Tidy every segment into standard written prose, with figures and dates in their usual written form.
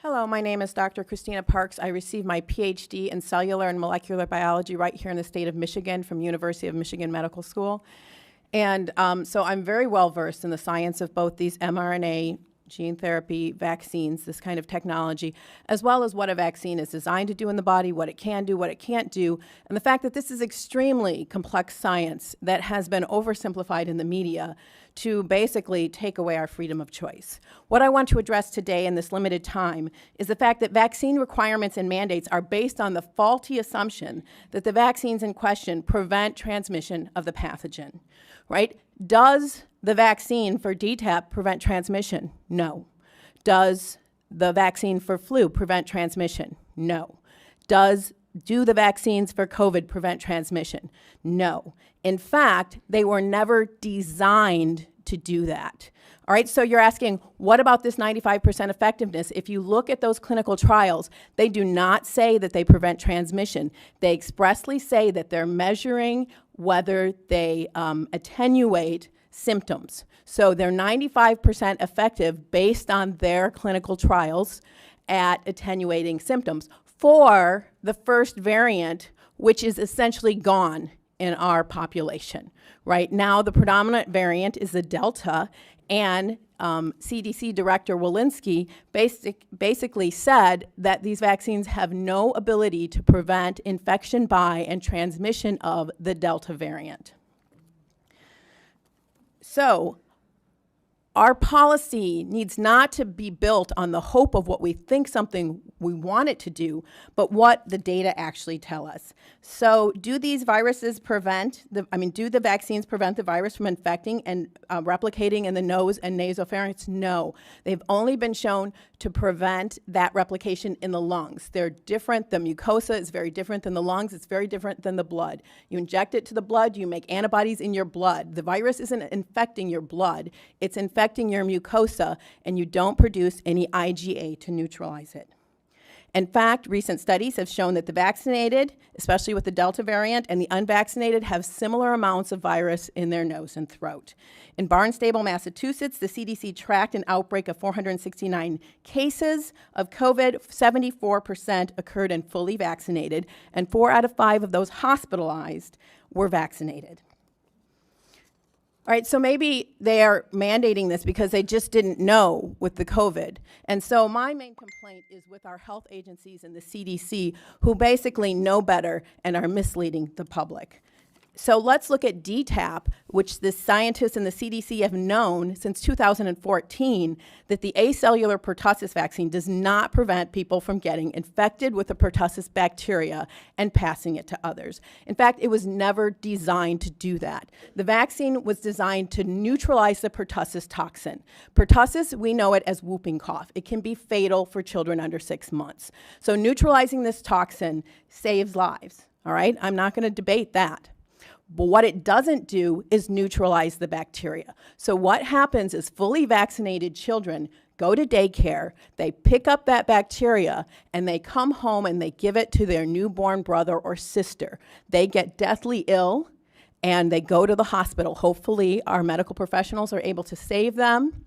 Hello, my name is Dr. Christina Parks. I received my PhD in cellular and molecular biology right here in the state of Michigan from University of Michigan Medical School. And so I'm very well versed in the science of both these mRNA gene therapy vaccines, this kind of technology, as well as what a vaccine is designed to do in the body, what it can do, what it can't do, and the fact that this is extremely complex science that has been oversimplified in the media to basically take away our freedom of choice. What I want to address today in this limited time is the fact that vaccine requirements and mandates are based on the faulty assumption that the vaccines in question prevent transmission of the pathogen, right? Does the vaccine for DTaP prevent transmission? No. Does the vaccine for flu prevent transmission? No. Do the vaccines for COVID prevent transmission? No. In fact, they were never designed to do that. All right, so you're asking, what about this 95% effectiveness? If you look at those clinical trials, they do not say that they prevent transmission. They expressly say that they're measuring whether they attenuate symptoms. So they're 95% effective based on their clinical trials at attenuating symptoms for the first variant, which is essentially gone in our population. Right now, the predominant variant is the Delta, and CDC Director Walensky basically said that these vaccines have no ability to prevent infection by and transmission of the Delta variant. So our policy needs not to be built on the hope of what we think something we want it to do, but what the data actually tell us. So do these viruses do the vaccines prevent the virus from infecting and replicating in the nose and nasopharynx? No. They've only been shown to prevent that replication in the lungs. They're different. The mucosa is very different than the lungs. It's very different than the blood. You inject it to the blood, you make antibodies in your blood. The virus isn't infecting your blood. It's infecting your mucosa, and you don't produce any IgA to neutralize it. In fact, recent studies have shown that the vaccinated, especially with the Delta variant, and the unvaccinated have similar amounts of virus in their nose and throat. In Barnstable, Massachusetts, the CDC tracked an outbreak of 469 cases of COVID. 74% occurred in fully vaccinated, and 4 out of 5 of those hospitalized were vaccinated. All right, so maybe they are mandating this because they just didn't know with the COVID. And so my main complaint is with our health agencies and the CDC, who basically know better and are misleading the public. So let's look at DTaP, which the scientists and the CDC have known since 2014 that the acellular pertussis vaccine does not prevent people from getting infected with the pertussis bacteria and passing it to others. In fact, it was never designed to do that. The vaccine was designed to neutralize the pertussis toxin. Pertussis, we know it as whooping cough. It can be fatal for children under 6 months. So neutralizing this toxin saves lives, all right? I'm not going to debate that. But what it doesn't do is neutralize the bacteria. So what happens is fully vaccinated children go to daycare, they pick up that bacteria, and they come home and they give it to their newborn brother or sister. They get deathly ill, and they go to the hospital. Hopefully, our medical professionals are able to save them.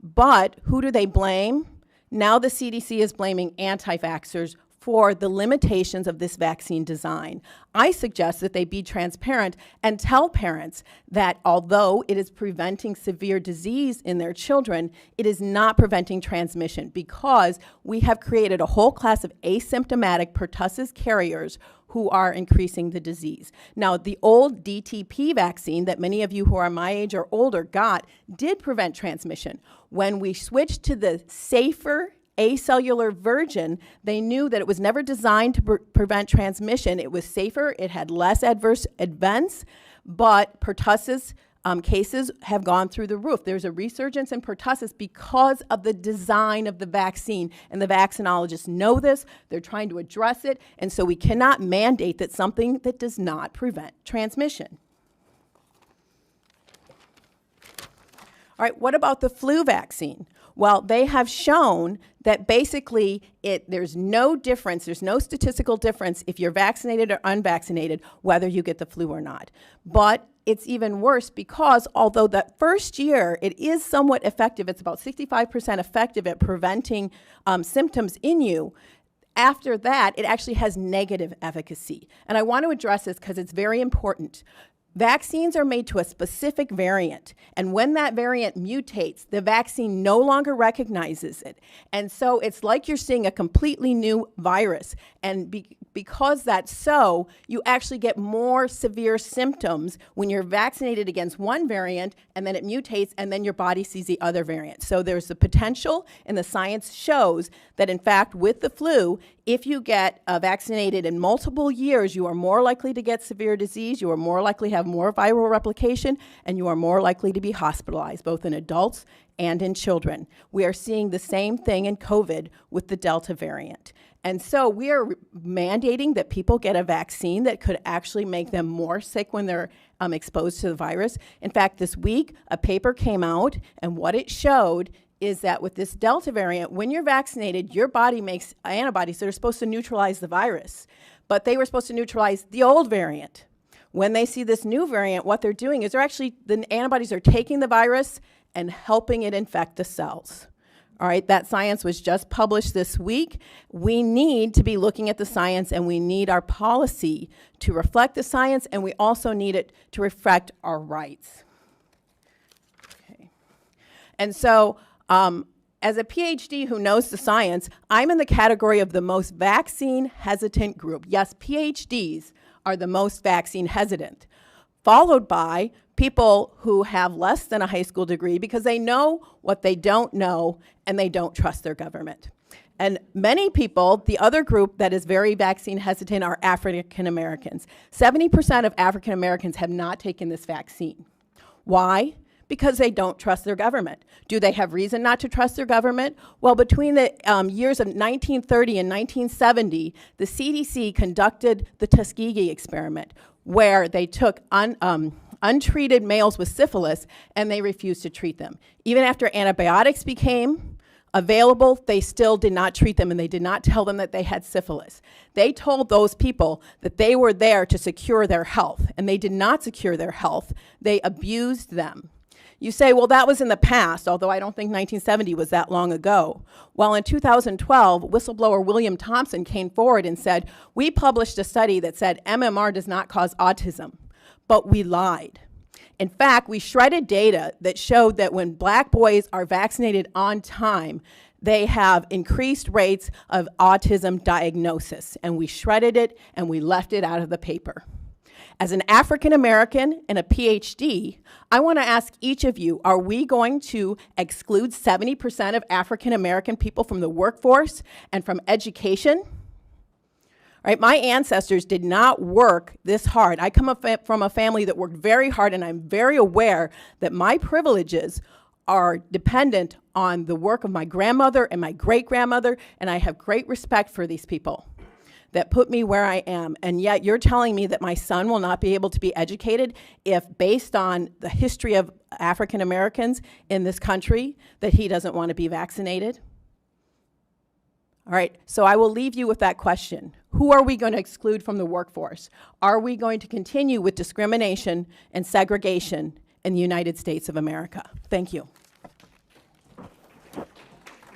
But who do they blame? Now the CDC is blaming anti-vaxxers for the limitations of this vaccine design. I suggest that they be transparent and tell parents that although it is preventing severe disease in their children, it is not preventing transmission because we have created a whole class of asymptomatic pertussis carriers who are increasing the disease. Now, the old DTP vaccine that many of you who are my age or older got did prevent transmission. When we switched to the safer acellular version, they knew that it was never designed to prevent transmission. It was safer, it had less adverse events, but pertussis cases have gone through the roof. There's a resurgence in pertussis because of the design of the vaccine, and the vaccinologists know this. They're trying to address it, and so we cannot mandate that something that does not prevent transmission. All right, what about the flu vaccine? Well, they have shown that basically there's no difference, there's no statistical difference if you're vaccinated or unvaccinated, whether you get the flu or not. But it's even worse because although that first year it is somewhat effective, it's about 65% effective at preventing symptoms in you, after that, it actually has negative efficacy. And I want to address this because it's very important. Vaccines are made to a specific variant, and when that variant mutates, the vaccine no longer recognizes it. And so it's like you're seeing a completely new virus. And because that's so, you actually get more severe symptoms when you're vaccinated against one variant, and then it mutates, and then your body sees the other variant. So there's the potential, and the science shows that, in fact, with the flu, if you get vaccinated in multiple years, you are more likely to get severe disease, you are more likely to have more viral replication, and you are more likely to be hospitalized, both in adults and in children. We are seeing the same thing in COVID with the Delta variant. And so we are mandating that people get a vaccine that could actually make them more sick when they're exposed to the virus. In fact, this week, a paper came out, and what it showed is that with this Delta variant, when you're vaccinated, your body makes antibodies that are supposed to neutralize the virus, but they were supposed to neutralize the old variant. When they see this new variant, what they're doing is the antibodies are taking the virus and helping it infect the cells. All right, that science was just published this week. We need to be looking at the science, and we need our policy to reflect the science, and we also need it to reflect our rights. Okay. And so, as a PhD who knows the science, I'm in the category of the most vaccine hesitant group. Yes, PhDs are the most vaccine hesitant, followed by people who have less than a high school degree because they know what they don't know and they don't trust their government. And many people, the other group that is very vaccine hesitant are African Americans. 70% of African Americans have not taken this vaccine. Why? Because they don't trust their government. Do they have reason not to trust their government? Well, between the years of 1930 and 1970, the CDC conducted the Tuskegee experiment, where they took untreated males with syphilis and they refused to treat them. Even after antibiotics became available, they still did not treat them, and they did not tell them that they had syphilis. They told those people that they were there to secure their health, and they did not secure their health. They abused them. You say, well, that was in the past, although I don't think 1970 was that long ago. Well, in 2012, whistleblower William Thompson came forward and said, we published a study that said MMR does not cause autism, but we lied. In fact, we shredded data that showed that when black boys are vaccinated on time, they have increased rates of autism diagnosis, and we shredded it and we left it out of the paper. As an African American and a PhD, I want to ask each of you, are we going to exclude 70% of African American people from the workforce and from education? Right, my ancestors did not work this hard. I come from a family that worked very hard, and I'm very aware that my privileges are dependent on the work of my grandmother and my great-grandmother, and I have great respect for these people that put me where I am. And yet you're telling me that my son will not be able to be educated if, based on the history of African Americans in this country, that he doesn't want to be vaccinated? All right, so I will leave you with that question. Who are we going to exclude from the workforce? Are we going to continue with discrimination and segregation in the United States of America? Thank you.